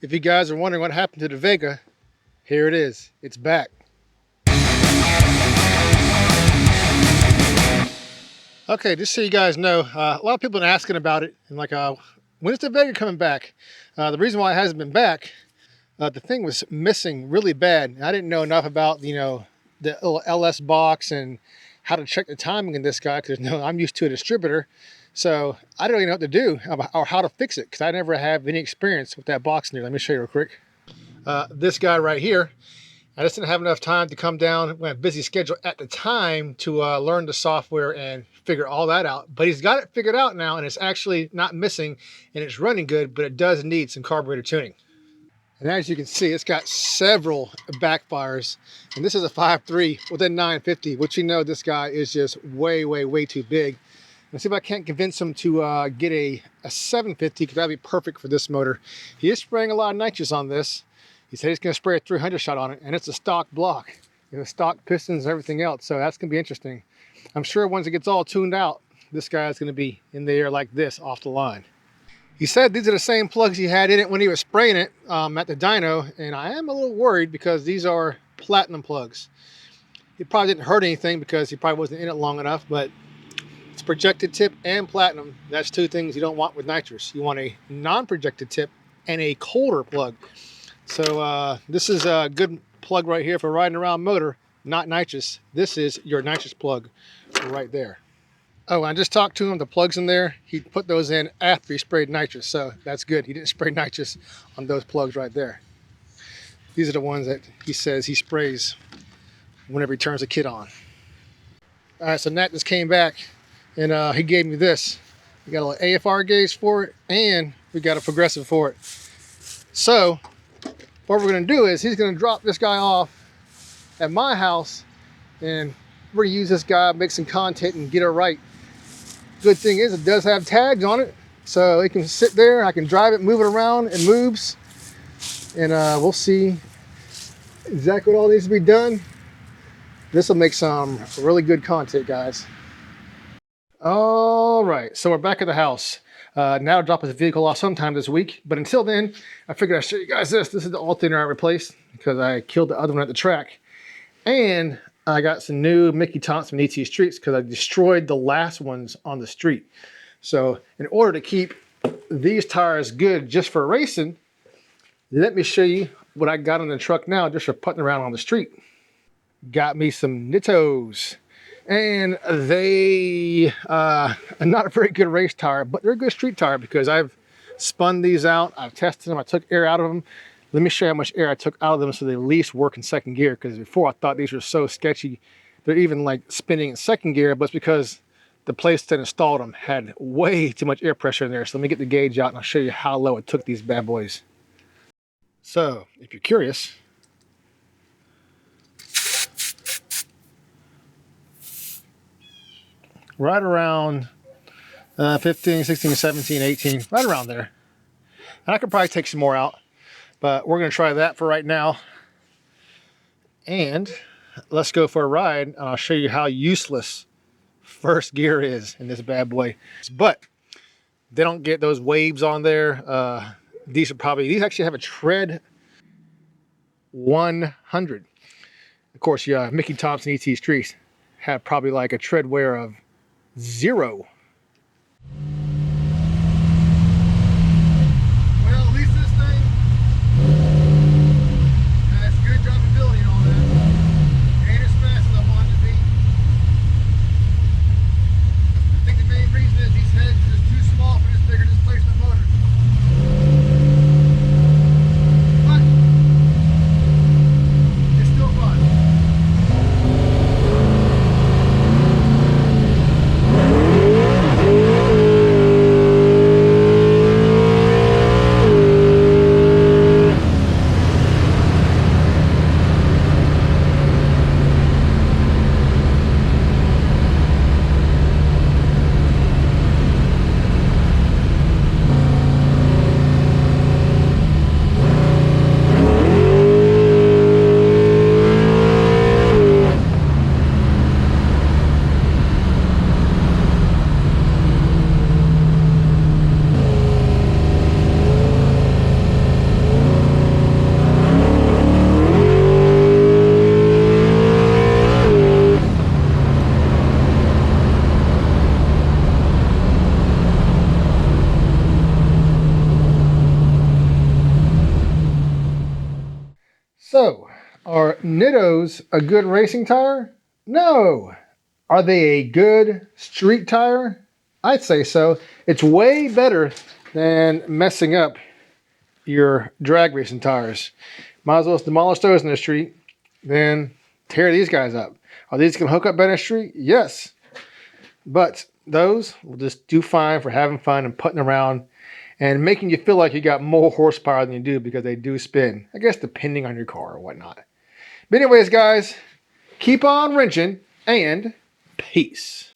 If you guys are wondering what happened to the Vega, here it is. It's back. Okay, just so you guys know, a lot of people have been asking about it, and like, when is the Vega coming back? The reason why it hasn't been back, the thing was missing really bad. I didn't know enough about, the little LS box and how to check the timing in this guy, because I'm used to a distributor. So I don't even know what to do or how to fix it, because I never have any experience with that box in there. Let me show you real quick. This guy right here, I just didn't have enough time to come down. We had a busy schedule at the time to learn the software and figure all that out. But he's got it figured out now, and it's actually not missing, and it's running good, but it does need some carburetor tuning. And as you can see, it's got several backfires, and this is a 5.3 with a 950, which this guy is just way too big. Let's see if I can't convince him to get a 750, because that'd be perfect for this motor. He is spraying a lot of nitrous on this. He said he's going to spray a 300 shot on it, and it's a stock block, stock pistons and everything else. So that's going to be interesting. I'm sure once it gets all tuned out, this guy is going to be in the air like this off the line. He said these are the same plugs he had in it when he was spraying it at the dyno, and I am a little worried because these are platinum plugs. He probably didn't hurt anything because he probably wasn't in it long enough, but it's projected tip and platinum. That's two things you don't want with nitrous. You want a non-projected tip and a colder plug. So this is a good plug right here for riding around motor, not nitrous. This is your nitrous plug right there. Oh, I just talked to him, the plugs in there, he put those in after he sprayed nitrous, so that's good. He didn't spray nitrous on those plugs right there. These are the ones that he says he sprays whenever he turns the kit on. All right, so Nat just came back, and he gave me this. We got a little AFR gauge for it, and we got a progressive for it. So what we're going to do is he's going to drop this guy off at my house, and we're going to use this guy, make some content, and get it right. Good thing is it does have tags on it, so it can sit there. I can drive it, move it around. It moves, and we'll see exactly what all needs to be done. This will make some really good content, guys. All right, so we're back at the house. Now to drop his vehicle off sometime this week, but until then, I figured I'd show you guys this. This is the alternator I replaced because I killed the other one at the track. And I got some new Mickey Thompson ET Streets because I destroyed the last ones on the street. So in order to keep these tires good just for racing, let me show you what I got on the truck now just for putting around on the street. Got me some Nittos. And they are not a very good race tire, but they're a good street tire because I've spun these out. I've tested them. I took air out of them. Let me show you how much air I took out of them so they at least work in second gear, because before I thought these were so sketchy. They're even like spinning in second gear, but it's because the place that installed them had way too much air pressure in there. So let me get the gauge out and I'll show you how low it took these bad boys. So if you're curious, right around 15, 16, 17, 18, right around there. And I could probably take some more out, but we're going to try that for right now. And let's go for a ride, and I'll show you how useless first gear is in this bad boy. But they don't get those waves on there. These actually have a tread 100. Of course, yeah, Mickey Thompson ET Streets had probably like a tread wear of 0. Well, at least this thing has good drivability and all that. Ain't as fast as I want it to be. I think the main reason is these heads are just too small for this bigger displacement motor. But it's still fun. So, are Nittos a good racing tire? No. Are they a good street tire? I'd say so. It's way better than messing up your drag racing tires. Might as well demolish those in the street than tear these guys up. Are these going to hook up better in the street? Yes. But those will just do fine for having fun and putting around and making you feel like you got more horsepower than you do because they do spin. I guess depending on your car or whatnot. But anyways, guys, keep on wrenching and peace.